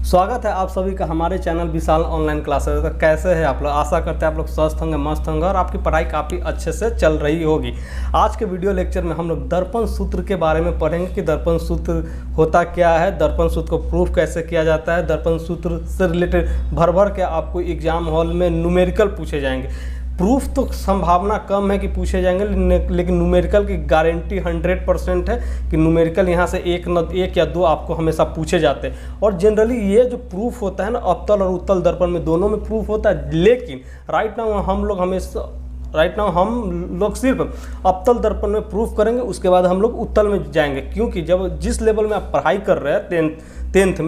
स्वागत है आप सभी का हमारे चैनल विशाल ऑनलाइन क्लासेस। तो कैसे हैं आप लोग? आशा करते हैं आप लोग स्वस्थ होंगे, मस्त होंगे और आपकी पढ़ाई काफ़ी अच्छे से चल रही होगी। आज के वीडियो लेक्चर में हम लोग दर्पण सूत्र के बारे में पढ़ेंगे कि दर्पण सूत्र होता क्या है, दर्पण सूत्र को प्रूफ कैसे किया जाता है। दर्पण सूत्र से रिलेटेड भर के आपको एग्जाम हॉल में न्यूमेरिकल पूछे जाएंगे। प्रूफ तो संभावना कम है कि पूछे जाएंगे, लेकिन न्यूमेरिकल की गारंटी 100% है कि न्यूमेरिकल यहाँ से एक या दो आपको हमेशा पूछे जाते हैं। और जनरली ये जो प्रूफ होता है ना, अवतल और उत्तल दर्पण में दोनों में प्रूफ होता है, लेकिन राइट नाउ हम लोग सिर्फ अवतल दर्पण में प्रूफ करेंगे, उसके बाद हम लोग उत्तल में जाएंगे। क्योंकि जब जिस लेवल में आप पढ़ाई कर रहे हैं टेंथ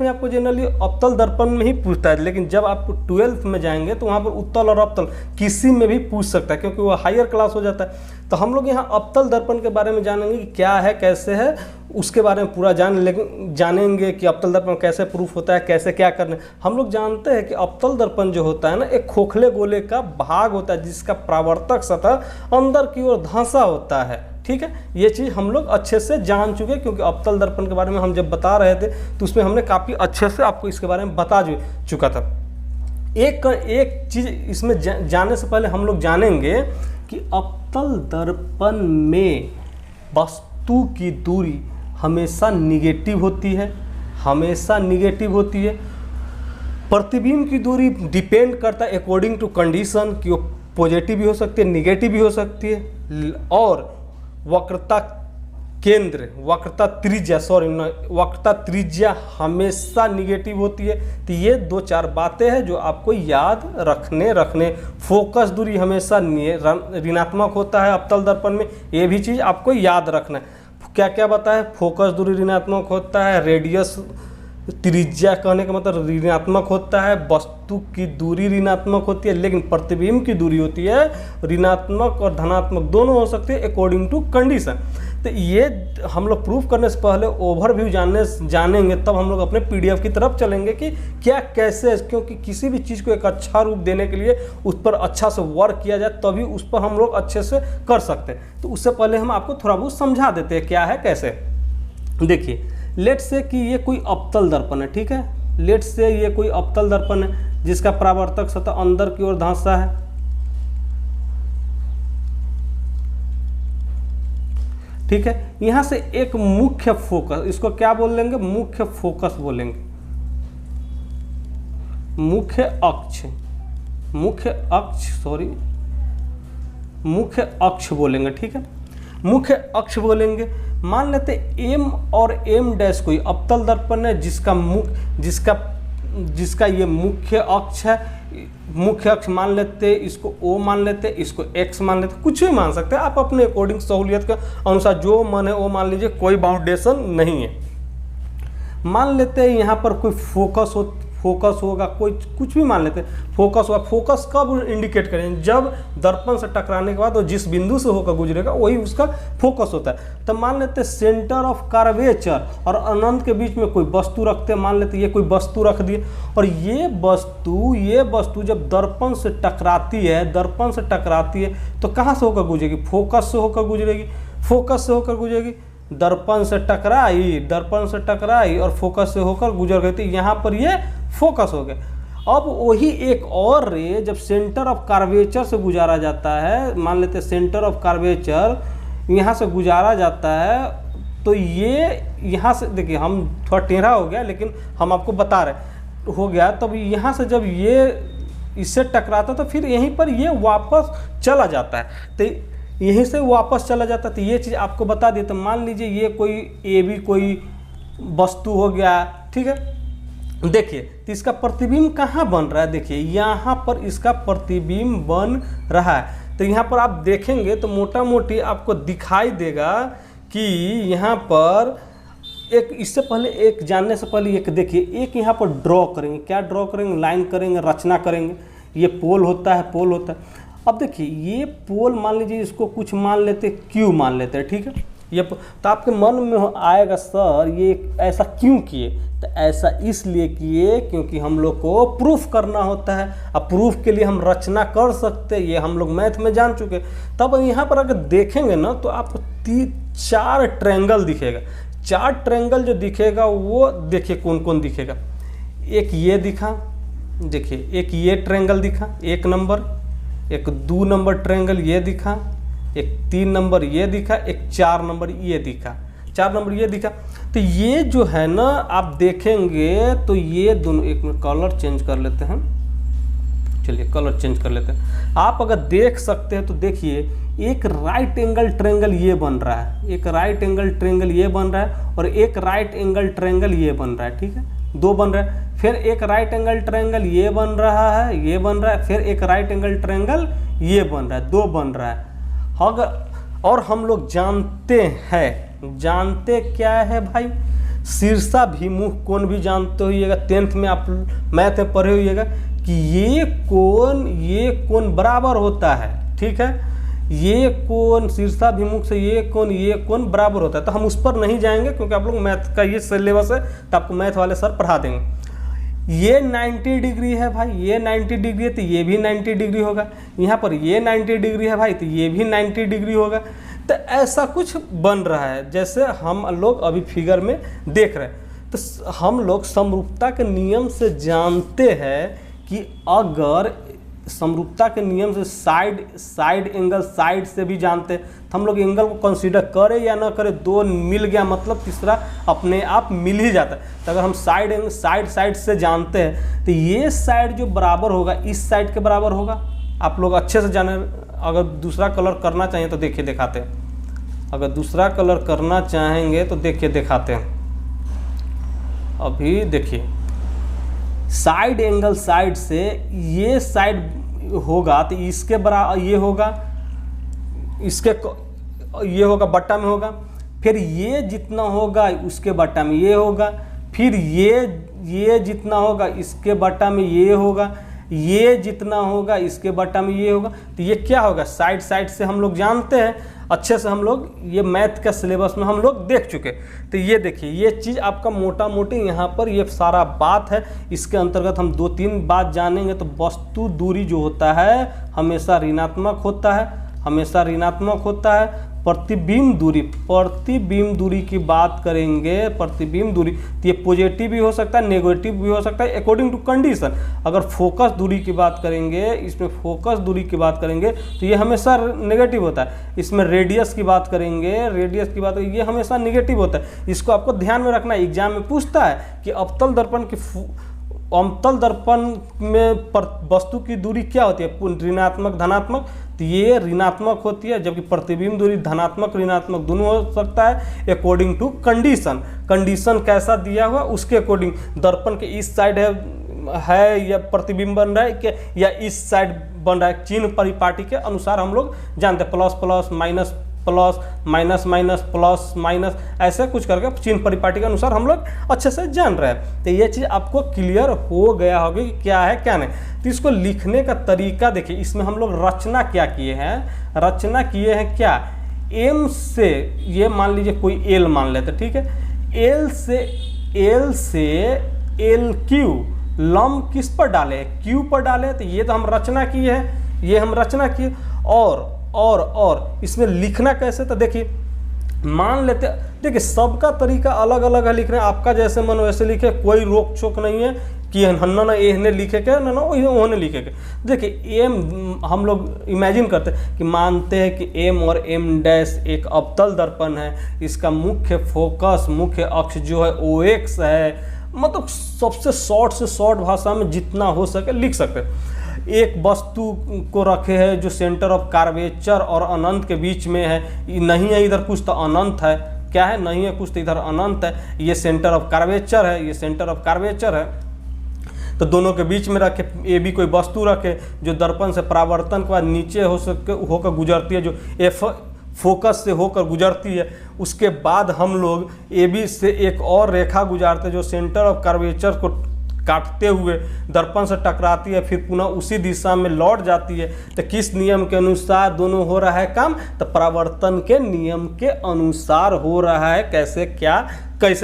में आपको जनरली अवतल दर्पण में ही पूछता है, लेकिन जब आप 12th में जाएंगे तो वहाँ पर उत्तल और अवतल किसी में भी पूछ सकता है, क्योंकि वो हायर क्लास हो जाता है। तो हम लोग यहाँ अवतल दर्पण के बारे में जानेंगे कि क्या है, कैसे है, उसके बारे में पूरा जानेंगे कि अवतल दर्पण कैसे प्रूफ होता है, कैसे क्या करना है। हम लोग जानते हैं कि अवतल दर्पण जो होता है ना, एक खोखले गोले का भाग होता है जिसका परावर्तक सतह अंदर की ओर धंसा होता है। ठीक है, ये चीज़ हम लोग अच्छे से जान चुके हैं, क्योंकि अवतल दर्पण के बारे में हम जब बता रहे थे तो उसमें हमने काफ़ी अच्छे से आपको इसके बारे में बता चुका था। एक चीज़ इसमें जाने से पहले हम लोग जानेंगे कि अवतल दर्पण में वस्तु की दूरी हमेशा निगेटिव होती है, प्रतिबिंब की दूरी डिपेंड करता है अकॉर्डिंग टू कंडीशन कि वो पॉजिटिव भी हो सकती है, निगेटिव भी हो सकती है। और वक्रता त्रिज्या हमेशा निगेटिव होती है। तो ये दो चार बातें हैं जो आपको याद रखने फोकस दूरी हमेशा ऋणात्मक होता है अवतल दर्पण में, ये भी चीज़ आपको याद रखना है। क्या क्या बताया? फोकस दूरी ऋणात्मक होता है, रेडियस त्रिज्या कहने का मतलब ऋणात्मक होता है, वस्तु की दूरी ऋणात्मक होती है, लेकिन प्रतिबिंब की दूरी होती है ऋणात्मक और धनात्मक दोनों हो सकती है अकॉर्डिंग टू कंडीशन। तो ये हम लोग प्रूफ करने से पहले ओवरव्यू जानेंगे, तब हम लोग अपने पीडीएफ की तरफ चलेंगे कि क्या कैसे, क्योंकि किसी भी चीज़ को एक अच्छा रूप देने के लिए उस पर अच्छा से वर्क किया जाए, तभी उस पर हम लोग अच्छे से कर सकते हैं। तो उससे पहले हम आपको थोड़ा बहुत समझा देते हैं क्या है कैसे। देखिए, लेट से कि ये कोई अवतल दर्पण है, ठीक है, लेट से ये कोई अवतल दर्पण है जिसका परावर्तक सतह अंदर की ओर धंसा है। ठीक है, यहां से एक मुख्य फोकस, इसको क्या बोलेंगे? मुख्य फोकस बोलेंगे, मुख्य अक्ष बोलेंगे। ठीक है, मुख्य अक्ष बोलेंगे। मान लेते एम और एम डैश कोई अवतल दर्पण है जिसका ये मुख्य अक्ष है। मुख्य अक्ष मान लेते, इसको O मान लेते, इसको X मान लेते, कुछ भी मान सकते हैं आप अपने अकॉर्डिंग, सहूलियत के अनुसार जो मन है वो मान लीजिए, कोई बाउंडेशन नहीं है। मान लेते हैं यहाँ पर कोई फोकस होगा, कोई कुछ भी मान लेते हैं, फोकस होगा। फोकस कब इंडिकेट करें? जब दर्पण से टकराने के बाद वो जिस बिंदु से होकर गुजरेगा वही उसका फोकस होता है। तो मान लेते हैं सेंटर ऑफ कर्वेचर और अनंत के बीच में कोई वस्तु रखते हैं। मान लेते ये कोई वस्तु रख दिए, और ये वस्तु जब दर्पण से टकराती है तो कहाँ से होकर गुजरेगी? फोकस से होकर गुजरेगी। दर्पण से टकराई और फोकस से होकर गुजर गई, तो यहाँ पर ये फोकस हो गया। अब वही एक और रे जब सेंटर ऑफ कर्वेचर से गुजारा जाता है, मान लेते हैं सेंटर ऑफ कर्वेचर यहाँ से गुजारा जाता है, तो ये यहाँ से, देखिए हम थोड़ा टेढ़ा हो गया लेकिन हम आपको बता रहे हो गया। तब यहाँ से जब ये इससे टकराता तो फिर यहीं पर ये वापस चला जाता है, तो यहीं से वापस चला जाता। तो ये चीज़ आपको बता दिए। तो मान लीजिए ये कोई वस्तु हो गया, ठीक है। देखिए, तो इसका प्रतिबिंब कहाँ बन रहा है? देखिए यहाँ पर इसका प्रतिबिंब बन रहा है। तो यहाँ पर आप देखेंगे तो मोटा मोटी आपको दिखाई देगा कि यहाँ पर इससे पहले एक जानने से पहले एक देखिए, एक यहाँ पर ड्रॉ करेंगे। क्या ड्रॉ करेंगे? लाइन करेंगे, रचना करेंगे। ये पोल होता है। अब देखिए ये पोल मान लीजिए, इसको कुछ मान लेते, क्यू मान लेते हैं, ठीक है। ये तो आपके मन में आएगा, सर ये ऐसा क्यों किए? तो ऐसा इसलिए किए क्योंकि हम लोग को प्रूफ करना होता है। अब प्रूफ के लिए हम रचना कर सकते हैं, ये हम लोग मैथ में जान चुके। तब यहाँ पर अगर देखेंगे ना तो आपको 4 ट्रायंगल दिखेगा। 4 ट्रायंगल जो दिखेगा वो देखिए कौन कौन दिखेगा। एक ये दिखा, देखिए एक ये ट्रायंगल दिखा 1 नंबर, एक 2 नंबर ट्रायंगल ये दिखा, एक 3 नंबर ये दिखा, एक 4 नंबर ये दिखा, 4 नंबर ये दिखा। तो ये जो है ना आप देखेंगे तो ये दोनों, एक मिनट कलर चेंज कर लेते हैं, चलिए कलर चेंज कर लेते हैं। आप अगर देख सकते हैं तो देखिए एक राइट एंगल ट्रायंगल ये बन रहा है, एक राइट एंगल ट्रायंगल ये बन रहा है, और एक राइट एंगल ट्रायंगल ये बन रहा है, ठीक है, 2 बन रहा है। फिर एक राइट एंगल ट्रायंगल ये बन रहा है, ये बन रहा है, फिर एक राइट एंगल ट्रायंगल ये बन रहा है, 2 बन रहा है। अगर और हम लोग जानते क्या है भाई, शीर्षाभिमुख कोण भी जानते होइएगा, 10th में आप मैथ में पढ़े होइएगा कि ये कोण बराबर होता है, ठीक है, ये कोण शीर्षाभिमुख से ये कोण बराबर होता है। तो हम उस पर नहीं जाएंगे क्योंकि आप लोग मैथ का ये सिलेबस है, तो आपको मैथ वाले सर पढ़ा देंगे। ये 90 डिग्री है भाई, ये 90 डिग्री है तो ये भी 90 डिग्री होगा, यहाँ पर ये 90 डिग्री है भाई तो ये भी 90 डिग्री होगा। तो ऐसा कुछ बन रहा है जैसे हम लोग अभी फिगर में देख रहे हैं। तो हम लोग समरूपता के नियम से जानते हैं कि अगर समरूपता के नियम से साइड एंगल साइड से भी जानते हैं, तो हम लोग एंगल को कंसीडर करें या ना करें, 2 मिल गया मतलब तीसरा अपने आप मिल ही जाता है। तो अगर हम साइड से जानते हैं तो ये साइड जो बराबर होगा इस साइड के बराबर होगा। आप लोग अच्छे से जाने, अगर दूसरा कलर करना चाहिए तो देखिए दिखाते हैं, अगर दूसरा कलर करना चाहेंगे तो देखिए दिखाते हैं। अभी देखिए साइड एंगल साइड से ये साइड होगा तो इसके बराबर ये होगा, इसके ये होगा बट्टा में होगा, फिर ये जितना होगा उसके बट्टा में ये होगा, फिर ये जितना होगा इसके बट्टा में ये होगा, ये जितना होगा इसके बट्टा में ये होगा। तो ये क्या होगा, साइड से हम लोग जानते हैं अच्छे से, हम लोग ये मैथ का सिलेबस में हम लोग देख चुके। तो ये देखिए ये चीज़ आपका मोटा मोटी यहाँ पर ये सारा बात है। इसके अंतर्गत हम 2-3 बात जानेंगे। तो वस्तु दूरी जो होता है हमेशा ऋणात्मक होता है, प्रतिबिंब दूरी की बात करेंगे, प्रतिबिंब दूरी तो ये पॉजिटिव भी हो सकता है, नेगेटिव भी हो सकता है अकॉर्डिंग टू कंडीशन। अगर फोकस दूरी की बात करेंगे, इसमें फोकस दूरी की बात करेंगे तो ये हमेशा नेगेटिव होता है। इसमें रेडियस की बात करेंगे, ये हमेशा नेगेटिव होता है। इसको आपको ध्यान में रखना है, एग्जाम में पूछता है कि अवतल दर्पण में वस्तु की दूरी क्या होती है, ऋणात्मक धनात्मक, तो ये ऋणात्मक होती है, जबकि प्रतिबिंब दूरी धनात्मक ऋणात्मक दोनों हो सकता है अकॉर्डिंग टू कंडीशन कैसा दिया हुआ उसके अकॉर्डिंग। दर्पण के इस साइड है या प्रतिबिंब बन रहा है कि या इस साइड बन रहा है, चिन्ह परिपाटी के अनुसार हम लोग जानते हैं, plus plus minus plus minus minus plus minus ऐसे कुछ करके चिन्ह परिपाटी के अनुसार हम लोग अच्छे से जान रहे हैं। तो ये चीज़ आपको क्लियर हो गया होगी कि क्या है क्या नहीं। तो इसको लिखने का तरीका देखिए, इसमें हम लोग रचना क्या किए हैं, क्या एम से ये मान लीजिए कोई एल मान लेते, ठीक है, एल से एल क्यू लंब किस पर डाले, क्यू पर डाले। तो ये तो हम रचना किए हैं, और इसमें लिखना कैसे, तो देखिए मान लेते, देखिए सबका तरीका अलग अलग है लिखने, आपका जैसे मन वैसे लिखे, कोई रोक चोक नहीं है कि ना एहने लिखे के ना ओहने लिखे के। देखिए एम हम लोग इमेजिन करते हैं कि मानते हैं कि एम और एम डैश एक अवतल दर्पण है, इसका मुख्य अक्ष जो है OX है, मतलब सबसे शॉर्ट से शॉर्ट भाषा में जितना हो सके लिख सकते हैं। एक वस्तु को रखे है जो सेंटर ऑफ कार्वेचर और अनंत के बीच में है, नहीं है इधर कुछ तो अनंत है, क्या है नहीं है कुछ तो इधर अनंत है, ये सेंटर ऑफ कार्वेचर है, तो दोनों के बीच में रखे ए बी कोई वस्तु रखे जो दर्पण से परावर्तन के बाद नीचे होकर गुजरती है, जो एफ फोकस से होकर गुजरती है। उसके बाद हम लोग ए बी से एक और रेखा गुजारते हैं जो सेंटर ऑफ कर्वेचर को काटते हुए दर्पण से टकराती है, फिर पुनः उसी दिशा में लौट जाती है। तो किस नियम के अनुसार दोनों हो रहा है काम, तो परावर्तन के नियम के अनुसार हो रहा है, कैसे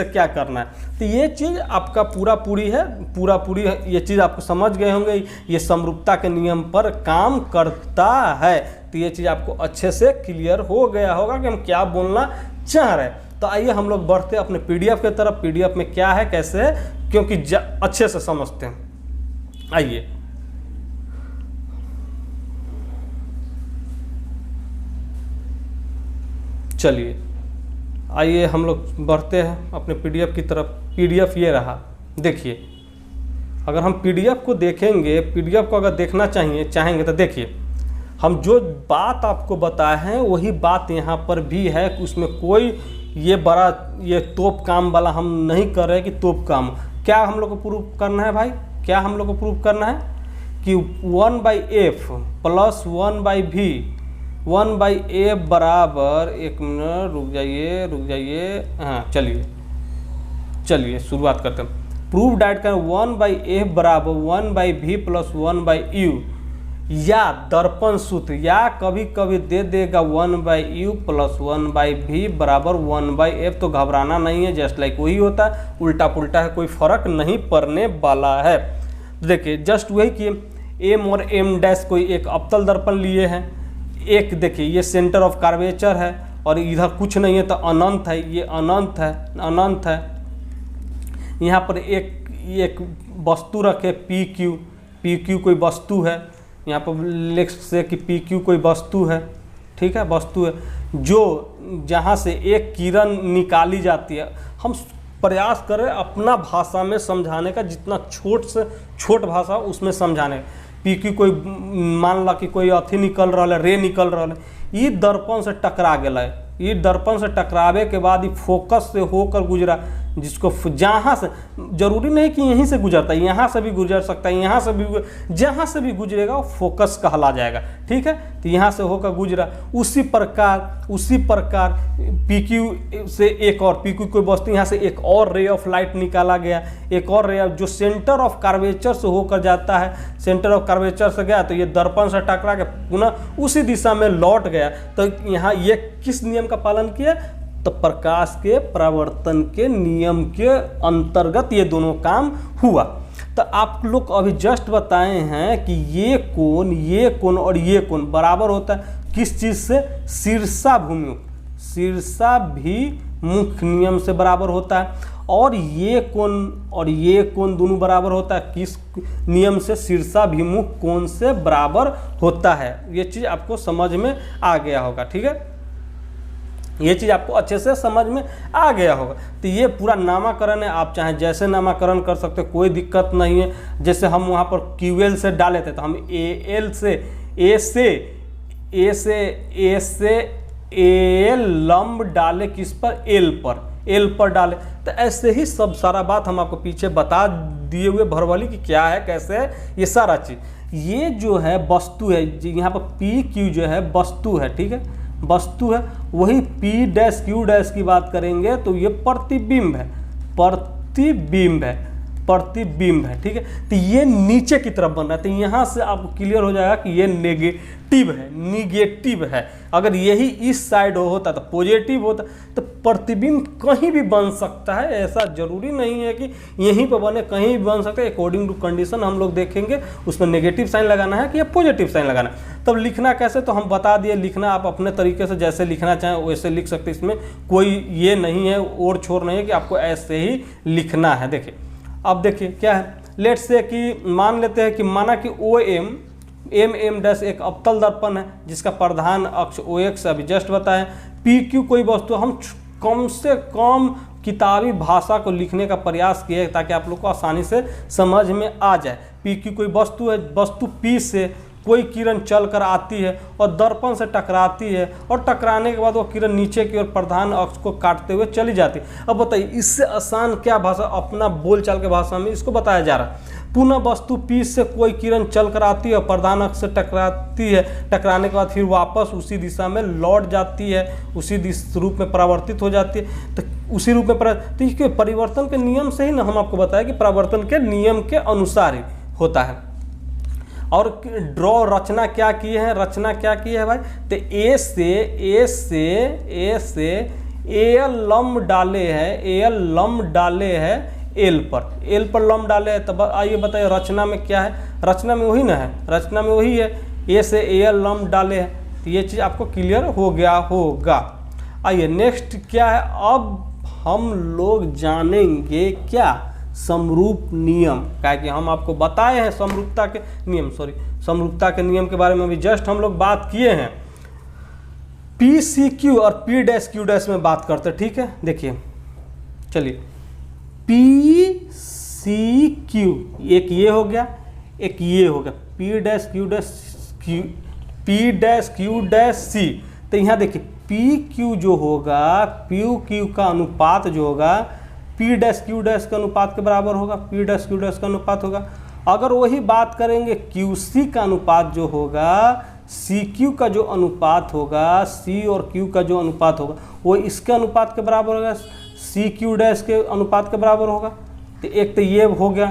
क्या करना है। तो ये चीज़ आपका पूरी ये चीज़ आपको समझ गए होंगे, ये समरूपता के नियम पर काम करता है। तो ये चीज़ आपको अच्छे से क्लियर हो गया होगा कि हम क्या बोलना चाह रहे हैं। तो आइए हम लोग बढ़ते अपने PDF के तरफ। PDF में क्या है, कैसे क्योंकि अच्छे से समझते हैं। आइए चलिए, आइए हम लोग बढ़ते हैं अपने पीडीएफ की तरफ। पीडीएफ ये रहा, देखिए अगर हम पीडीएफ को देखेंगे, पीडीएफ को अगर देखना चाहेंगे तो देखिए, हम जो बात आपको बताए हैं वही बात यहाँ पर भी है कि उसमें कोई ये तोप काम वाला हम नहीं कर रहे कि तोप काम। क्या हम लोग को प्रूव करना है भाई, क्या हम लोग को प्रूव करना है कि 1/f प्लस 1/v 1/f बराबर, एक मिनट रुक जाइए, हाँ चलिए शुरुआत करते हैं। प्रूफ डाइट कर 1/f बराबर 1/v प्लस 1/u, या दर्पण सूत्र, या कभी कभी दे देगा 1/u प्लस 1/v बराबर 1/f। तो घबराना नहीं है, जस्ट लाइक वही होता है, उल्टा पुल्टा है, कोई फर्क नहीं पड़ने वाला है। देखिए जस्ट वही कि m और m डैश कोई एक अवतल दर्पण लिए हैं, एक देखिए ये सेंटर ऑफ कर्वेचर है और इधर कुछ नहीं है तो अनंत है, ये अनंत है। यहाँ पर एक वस्तु रखे PQ कोई वस्तु है, यहाँ पर लिख से कि PQ कोई वस्तु है, ठीक है, वस्तु है जो जहाँ से एक किरण निकाली जाती है। हम प्रयास करें अपना भाषा में समझाने का, जितना छोट से छोट भाषा उसमें समझाने का। PQ कोई मान ला कि कोई अथी निकल रहा है, रे निकल रहा है, ये दर्पण से टकरा गया है, ये दर्पण से टकरावे के बाद ये फोकस से होकर गुजरा, जिसको जहाँ से, जरूरी नहीं कि यहीं से गुजरता है, यहाँ से भी गुजर सकता है, यहाँ से भी, जहाँ से भी गुजरेगा वो फोकस कहला जाएगा, ठीक है। तो यहाँ से होकर गुजरा, उसी प्रकार PQ से एक और PQ कोई वस्तु, यहाँ से एक और रे ऑफ लाइट निकाला गया, एक और रे जो सेंटर ऑफ कर्वेचर से होकर जाता है, सेंटर ऑफ कर्वेचर से गया तो ये दर्पण से टकरा के पुनः उसी दिशा में लौट गया। तो यहाँ ये किस नियम का पालन किया, तो प्रकाश के परावर्तन के नियम के अंतर्गत ये दोनों काम हुआ। तो आप लोग अभी जस्ट बताए हैं कि ये कोण और ये कोण बराबर होता है किस चीज़ से, शीर्षाभिमुख नियम से बराबर होता है। और ये कोण दोनों बराबर होता है किस नियम से, शीर्षाभिमुख कोण से बराबर होता है। ये चीज़ आपको समझ में आ गया होगा, ठीक है, ये चीज़ आपको अच्छे से समझ में आ गया होगा। तो ये पूरा नामाकरण है, आप चाहे जैसे नामाकरण कर सकते, कोई दिक्कत नहीं है। जैसे हम वहाँ पर QL से डाले थे तो हम A से AL लंब डाले किस पर, L पर डाले। तो ऐसे ही सब सारा बात हम आपको पीछे बता दिए हुए भरवली कि क्या है कैसे है ये सारा चीज़। ये जो है वस्तु है, यहाँ पर PQ जो है वस्तु है, ठीक है, वस्तु है। वही P', Q' की बात करेंगे तो ये प्रतिबिंब है, ठीक है। तो ये नीचे की तरफ बन रहा है, तो यहाँ से आपको क्लियर हो जाएगा कि ये निगेटिव है। अगर यही इस साइड होता तो पॉजिटिव होता। तो प्रतिबिंब कहीं भी बन सकता है, ऐसा जरूरी नहीं है कि यहीं पर बने, कहीं भी बन सकता है। अकॉर्डिंग टू कंडीशन हम लोग देखेंगे उसमें नेगेटिव साइन लगाना है कि या पॉजिटिव साइन लगाना है। तब लिखना कैसे, तो हम बता दिए, लिखना आप अपने तरीके से जैसे लिखना चाहें वैसे लिख सकते। इसमें कोई ये नहीं है, और छोर नहीं है कि आपको ऐसे ही लिखना है। देखिए अब देखिए क्या है, लेट से कि मान लेते हैं कि माना कि M' एक अवतल दर्पण है जिसका प्रधान अक्ष OX अभी जस्ट बताएं। PQ कोई वस्तु, हम कम से कम किताबी भाषा को लिखने का प्रयास किए ताकि आप लोग को आसानी से समझ में आ जाए। PQ कोई वस्तु है, वस्तु P से कोई किरण चल कर आती है और दर्पण से टकराती है, और टकराने के बाद वो किरण नीचे की ओर प्रधान अक्ष को काटते हुए चली जाती है। अब बताइए इससे आसान क्या भाषा, अपना बोलचाल के भाषा में इसको बताया जा रहा है। पुनः वस्तु P से कोई किरण चल कर आती है और प्रधान अक्ष से टकराती है, टकराने के बाद फिर वापस उसी दिशा में लौट जाती है, उसी रूप में परावर्तित हो जाती है। तो उसी रूप में तो इसके परिवर्तन के नियम से ही ना हम आपको बताया कि परावर्तन के नियम के अनुसार ही होता है। और ड्रॉ रचना क्या की है, भाई, तो A से AL लंब डाले हैं L पर लंब डाले हैं। तब आइए बताइए रचना में क्या है, रचना में वही ना है, रचना में वही है, A से AL लंब डाले हैं। तो ये चीज़ आपको क्लियर हो गया होगा। आइए नेक्स्ट क्या है, अब हम लोग जानेंगे क्या, समरूप नियम, क्या कि हम आपको बताए हैं समरूपता के नियम, समरूपता के नियम के बारे में अभी जस्ट हम लोग बात किए हैं। पी सी क्यू और पी डैश क्यू डैश में बात करते हैं, ठीक है। देखिए चलिए, पी सी क्यू, एक ये हो गया, एक ये हो गया, p dash Q dash q, p dash Q dash c. तो यहाँ देखिए पी क्यू जो होगा, पी क्यू का अनुपात जो होगा पी डैश क्यू डैश के अनुपात के बराबर होगा, पी डैश क्यू डैश का अनुपात होगा। अगर वही बात करेंगे क्यू सी का अनुपात जो होगा, सी क्यू का जो अनुपात होगा, सी और क्यू का जो अनुपात होगा वो इसके अनुपात के बराबर होगा, सी क्यू डैश के अनुपात के बराबर होगा। तो एक तो ये हो गया,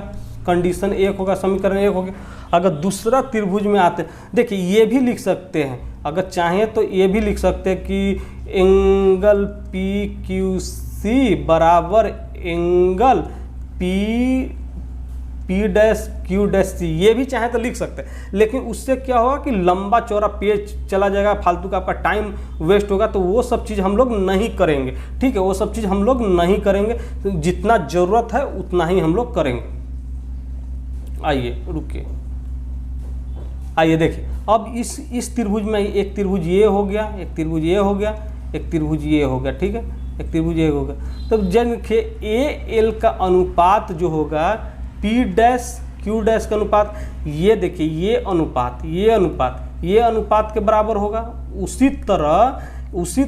कंडीशन एक होगा, समीकरण एक हो गया। अगर दूसरा त्रिभुज में आते, देखिए ये भी लिख सकते हैं, अगर चाहें तो ये भी लिख सकते हैं कि एंगल पी क्यू सी बराबर angle p dash Q dash c, ये भी चाहे तो लिख सकते हैं। लेकिन उससे क्या होगा कि लंबा चौड़ा पेज चला जाएगा, फालतू का आपका टाइम वेस्ट होगा, तो वो सब चीज़ हम लोग नहीं करेंगे, ठीक है। वो सब चीज़ हम लोग नहीं करेंगे, तो जितना ज़रूरत है उतना ही हम लोग करेंगे। आइए रुकिए, आइए देखिए, अब इस त्रिभुज में एक त्रिभुज ये हो गया, एक त्रिभुज ये हो गया, एक त्रिभुज ये हो गया, ठीक है, एक त्रिभुज ये होगा। तब देखिए ए एल का अनुपात जो होगा पी डैश क्यू डैश का अनुपात, ये देखिए ये अनुपात, ये अनुपात, ये अनुपात के बराबर होगा। उसी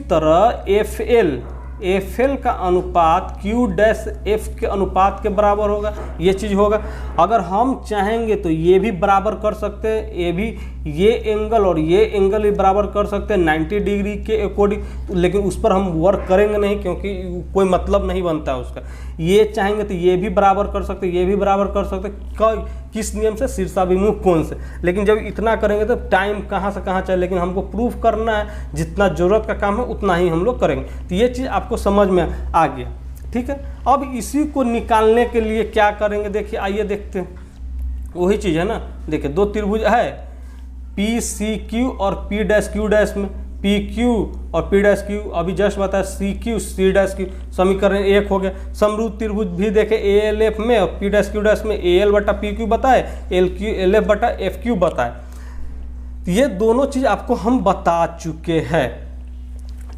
तरह एफ एल का अनुपात क्यू डैश एफ के अनुपात के बराबर होगा, ये चीज़ होगा। अगर हम चाहेंगे तो ये भी बराबर कर सकते हैं, ये भी, ये एंगल और ये एंगल भी बराबर कर सकते हैं 90 डिग्री के अकॉर्डिंग, लेकिन उस पर हम वर्क करेंगे नहीं क्योंकि कोई मतलब नहीं बनता है उसका। ये चाहेंगे तो ये भी बराबर कर सकते, ये भी बराबर कर सकते, किस नियम से, शीर्षाभिमुख कोण से। लेकिन जब इतना करेंगे तो टाइम कहाँ से कहाँ चले, लेकिन हमको प्रूफ करना है, जितना ज़रूरत का काम है उतना ही हम लोग करेंगे। तो ये चीज़ आपको समझ में आ गया, ठीक है। अब इसी को निकालने के लिए क्या करेंगे, देखिए आइए देखते हैं, वही चीज़ है ना। देखिए दो त्रिभुज है, पी सी क्यू और पी डैश क्यू डैश में, पी क्यू और पी डैश क्यू, अभी जस्ट बताया C Q C dash Q, समीकरण एक हो गया। समरूप त्रिभुज भी देखे ए एल एफ में और पी डैश क्यू डैश में ए एल बटा पी क्यू बताए, एल क्यू एल एफ बटा एफ क्यू बताए। ये दोनों चीज़ आपको हम बता चुके हैं।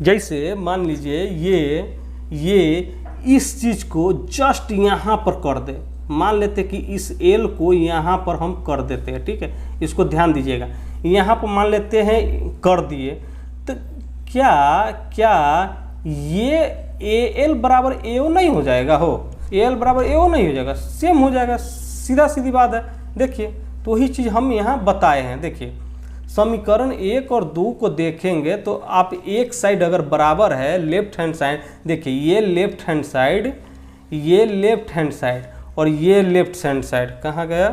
जैसे मान लीजिए ये इस चीज़ को जस्ट यहाँ पर कर दे, मान लेते कि इस एल को यहाँ पर हम कर देते हैं, ठीक है, इसको ध्यान दीजिएगा। यहाँ पर मान लेते हैं कर दिए, तो क्या ये ए एल बराबर ए ओ नहीं हो जाएगा, हो ए एल बराबर ए ओ नहीं हो जाएगा, सेम हो जाएगा, सीधा सीधी बात है। देखिए तो वही चीज़ हम यहाँ बताए हैं। देखिए समीकरण 1 और 2 को देखेंगे तो आप एक साइड अगर बराबर है, लेफ्ट हैंड साइड, देखिए ये लेफ्ट हैंड साइड, ये लेफ्ट हैंड साइड और ये लेफ्ट हैंड साइड कहाँ गया,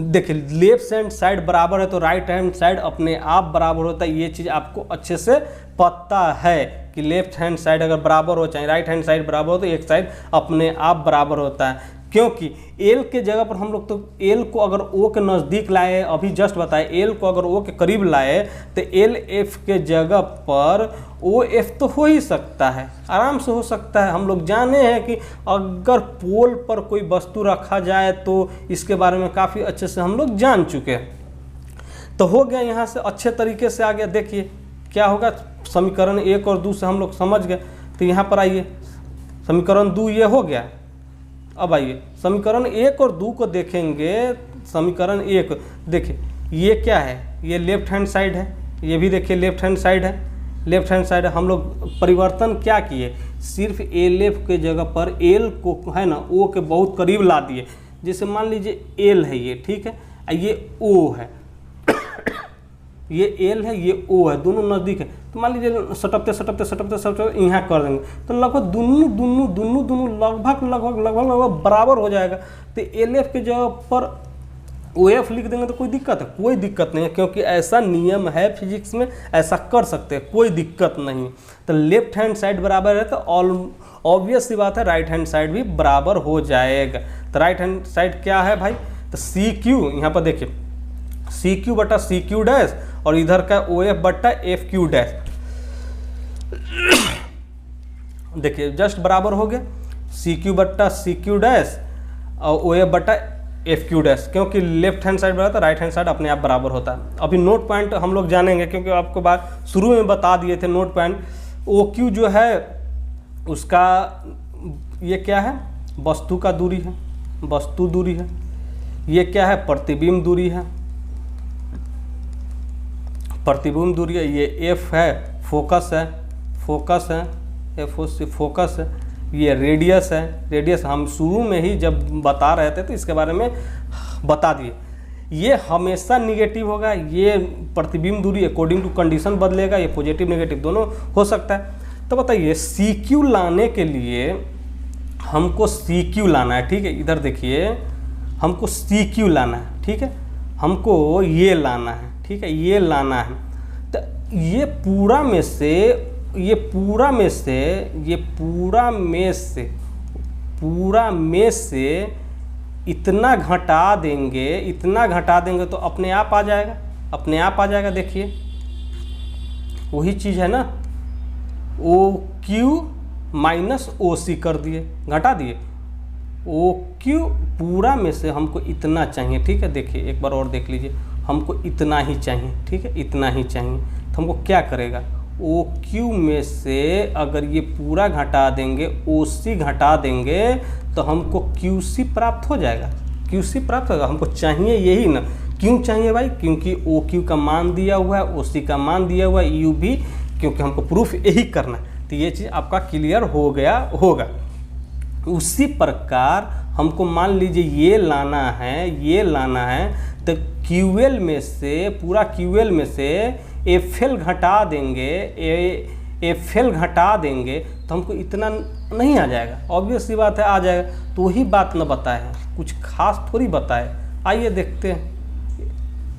देखिए लेफ्ट हैंड साइड बराबर है तो राइट हैंड साइड अपने आप बराबर होता है। ये चीज़ आपको अच्छे से पता है कि लेफ्ट हैंड साइड अगर बराबर हो चाहे राइट हैंड साइड बराबर हो तो एक साइड अपने आप बराबर होता है, क्योंकि एल के जगह पर हम लोग तो एल को अगर ओ के नज़दीक लाए, अभी जस्ट बताए एल को अगर ओ के करीब लाए तो एल एफ के जगह पर ओ एफ तो हो ही सकता है, आराम से हो सकता है। हम लोग जाने हैं कि अगर पोल पर कोई वस्तु रखा जाए तो इसके बारे में काफ़ी अच्छे से हम लोग जान चुके हैं। तो हो गया, यहाँ से अच्छे तरीके से आ गया। देखिए क्या होगा, समीकरण 1 और 2 से हम लोग समझ गए। तो यहाँ पर आइए, समीकरण 2 ये हो गया। अब आइए समीकरण 1 और 2 को देखेंगे। समीकरण 1 देखिए ये क्या है, ये लेफ्ट हैंड साइड है, ये भी देखिए लेफ्ट हैंड साइड है, लेफ्ट हैंड साइड है। हम लोग परिवर्तन क्या किए, सिर्फ एल एफ के जगह पर एल को है ना ओ के बहुत करीब ला दिए। जैसे मान लीजिए एल है ये, ठीक है, ये ओ है, ये एल है, ये ओ है, दोनों नज़दीक है। तो मान लीजिए सटपते यहाँ कर देंगे तो लगभग दोनों लगभग बराबर हो जाएगा। तो एल एफ के जगह पर ओ एफ लिख देंगे तो कोई दिक्कत है, कोई दिक्कत नहीं है, क्योंकि ऐसा नियम है फिजिक्स में, ऐसा कर सकते हैं, कोई दिक्कत नहीं। तो लेफ्ट हैंड साइड बराबर है तो ऑब्वियस सी बात है राइट हैंड साइड भी बराबर हो जाएगा। तो राइट हैंड साइड क्या है भाई, तो सी क्यू, यहाँ पर देखिए सी क्यू बटा सी क्यू डैश और इधर का ओ एफ बटा एफ क्यू डैश। देखिए जस्ट बराबर हो गया सी क्यू बट्टा सी क्यू डैश और ओ एफ बट्टा एफ क्यू डैश, क्योंकि लेफ्ट हैंड साइड बराबर राइट हैंड साइड अपने आप बराबर होता है। अभी नोट पॉइंट हम लोग जानेंगे, क्योंकि आपको बात शुरू में बता दिए थे नोट पॉइंट। ओ क्यू जो है उसका ये क्या है, वस्तु का दूरी है, वस्तु दूरी है। ये क्या है, प्रतिबिंब दूरी है, प्रतिबिंब दूरी है। ये एफ है, फोकस है, फोकस है, एफ ओ सी फोकस है। ये रेडियस है, रेडियस हम शुरू में ही जब बता रहे थे तो इसके बारे में बता दिए। ये हमेशा निगेटिव होगा, ये प्रतिबिंब दूरी अकॉर्डिंग टू कंडीशन बदलेगा, ये पॉजिटिव नेगेटिव दोनों हो सकता है। तो बताइए सी क्यू लाने के लिए हमको सी क्यू लाना है, ठीक है। इधर देखिए हमको सी क्यू लाना है, ठीक है, हमको ये लाना है, ठीक है, ये लाना है। तो ये पूरा में से ये पूरा में से ये पूरा में से पूरा में से इतना घटा देंगे, इतना घटा देंगे तो अपने आप आ जाएगा, अपने आप आ जाएगा। देखिए वही चीज़ है ना, ओ क्यू माइनस ओ सी कर दिए, घटा दिए। ओ क्यू पूरा में से हमको इतना चाहिए, ठीक है। देखिए एक बार और देख लीजिए, हमको इतना ही चाहिए, ठीक है, इतना ही चाहिए। तो हमको क्या करेगा, ओ क्यू में से अगर ये पूरा घटा देंगे, ओ सी घटा देंगे तो हमको क्यू सी प्राप्त हो जाएगा, क्यू सी प्राप्त होगा। हमको चाहिए यही ना, क्यों चाहिए भाई, क्योंकि ओ क्यू का मान दिया हुआ है, ओ सी का मान दिया हुआ है, यू भी, क्योंकि हमको प्रूफ यही करना है। तो ये चीज़ आपका क्लियर हो गया होगा। उसी प्रकार हमको मान लीजिए ये लाना है, ये लाना है, तो क्यूएल में से, पूरा क्यूएल में से एफएल घटा देंगे, एफएल घटा देंगे तो हमको इतना नहीं आ जाएगा। ऑब्वियस सी बात है आ जाएगा, तो वही बात न बताए, कुछ खास थोड़ी बताए। आइए देखते हैं,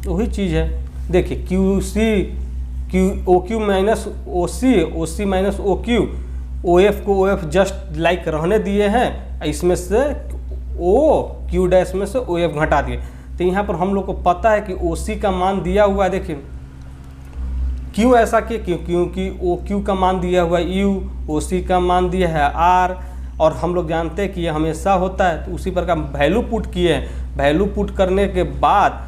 वही चीज़ है। देखिए q c o q minus o c minus o q, o f को ओ एफ जस्ट लाइक रहने दिए हैं, इसमें से ओ क्यू डैश में से ओ एफ घटा दिए। तो यहाँ पर हम लोग को पता है कि ओ सी का मान दिया हुआ है। देखिए क्यों ऐसा किया, क्योंकि ओ क्यू का मान दिया हुआ है यू, ओ सी का मान दिया है आर, और हम लोग जानते हैं कि ये हमेशा होता है। तो उसी प्रकार वैल्यू पुट किए हैं, वैल्यू पुट करने के बाद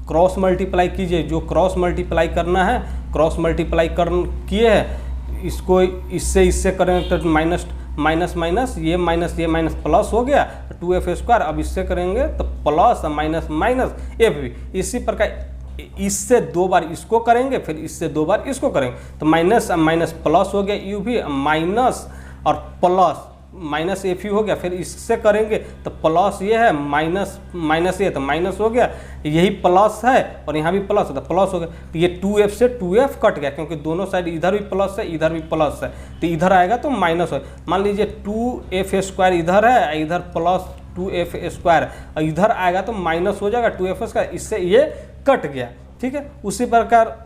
क्रॉस मल्टीप्लाई कीजिए, जो क्रॉस मल्टीप्लाई करना है क्रॉस मल्टीप्लाई किए हैं, इसको इससे करेंगे तो माइनस माइनस माइनस, ये माइनस प्लस हो गया 2f²। अब इससे करेंगे तो प्लस माइनस माइनस एफ भी। इसी प्रकार इससे दो बार इसको करेंगे, फिर इससे दो बार इसको करेंगे, तो माइनस माइनस प्लस हो गया यू भी, माइनस और प्लस माइनस एफ यू हो गया। फिर इससे करेंगे तो प्लस ये है, माइनस माइनस ये तो माइनस हो गया, यही प्लस है और यहाँ भी प्लस है तो प्लस हो गया। तो ये 2f से 2f कट गया, क्योंकि दोनों साइड इधर भी प्लस है इधर भी प्लस है, तो इधर आएगा तो माइनस हो। मान लीजिए 2f² इधर है, इधर प्लस 2f², और इधर आएगा तो माइनस हो जाएगा 2f², इससे ये कट गया, ठीक है। उसी प्रकार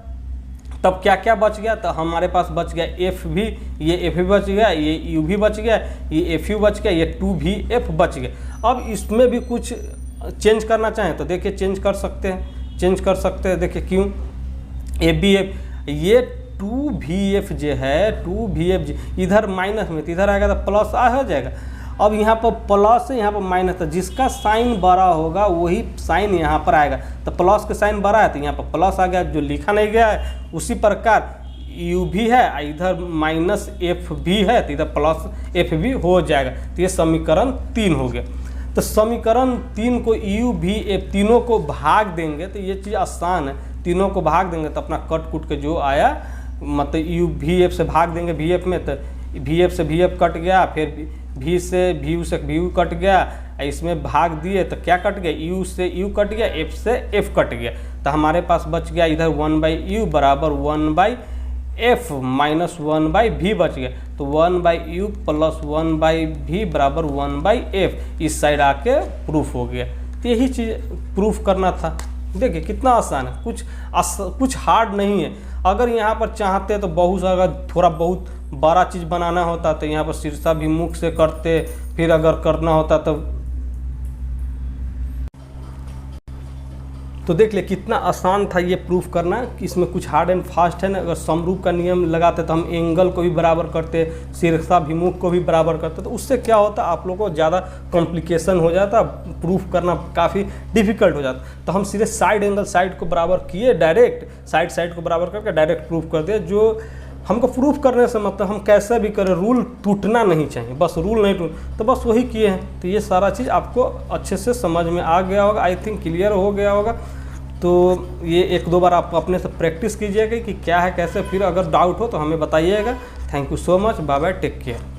तब क्या क्या बच गया, तो हमारे पास बच गया एफ भी, ये एफ भी बच गया, ये यू भी बच गया, ये एफ यू बच गया, ये 2v_f बच गया। अब इसमें भी कुछ चेंज करना चाहें तो देखिए चेंज कर सकते हैं, चेंज कर सकते हैं। देखिए क्यों, एफ, ये 2v_f जो है 2v_f इधर माइनस में, तो इधर आएगा तो प्लस हो जाएगा। अब यहाँ पर प्लस है, यहाँ पर माइनस, तो जिसका साइन बड़ा होगा वही साइन यहाँ पर आएगा। तो प्लस का साइन बड़ा है तो यहाँ पर प्लस आ गया, जो लिखा नहीं गया है। उसी प्रकार यू भी है, इधर माइनस एफ भी है तो इधर प्लस एफ भी हो जाएगा। तो ये समीकरण 3 हो गया। तो समीकरण 3 को यू भी एफ तीनों को भाग देंगे तो ये चीज़ आसान है, तीनों को भाग देंगे तो अपना कट कुट के जो आया, मतलब यू भी एफ से भाग देंगे वी एफ में, तो वी एफ से वी एफ कट गया, फिर भी से भी यू कट गया, इसमें भाग दिए तो क्या कट गया, यू से यू कट गया, एफ से एफ कट गया। तो हमारे पास बच गया इधर 1/u बराबर 1/f माइनस 1/v बच गया। तो 1/u प्लस 1/v बराबर 1/f इस साइड आके प्रूफ हो गया। तो यही चीज़ प्रूफ करना था। देखिए कितना आसान है, कुछ हार्ड नहीं है। अगर यहाँ पर चाहते तो बहुत सारा थोड़ा बहुत बड़ा चीज़ बनाना होता तो यहाँ पर शीर्षाभिमुख से करते, फिर अगर करना होता तो तो देख ले कितना आसान था ये प्रूफ करना कि इसमें कुछ हार्ड एंड फास्ट है ना। अगर समरूप का नियम लगाते तो हम एंगल को भी बराबर करते, शीर्षाभिमुख को भी बराबर करते, तो उससे क्या होता आप लोगों को ज़्यादा कॉम्प्लिकेशन हो जाता, प्रूफ करना काफ़ी डिफिकल्ट हो जाता। तो हम सीधे साइड एंगल साइड को बराबर किए, डायरेक्ट साइड को बराबर करके डायरेक्ट प्रूफ कर दिया। जो हमको प्रूफ करने से मतलब हम कैसे भी करें, रूल टूटना नहीं चाहिए, बस रूल नहीं टूट, तो बस वही किए हैं। तो ये सारा चीज़ आपको अच्छे से समझ में आ गया होगा, आई थिंक क्लियर हो गया होगा। तो ये 1-2 बार आप अपने से प्रैक्टिस कीजिएगा कि क्या है कैसे, फिर अगर डाउट हो तो हमें बताइएगा। Thank you so much, bye bye, take care.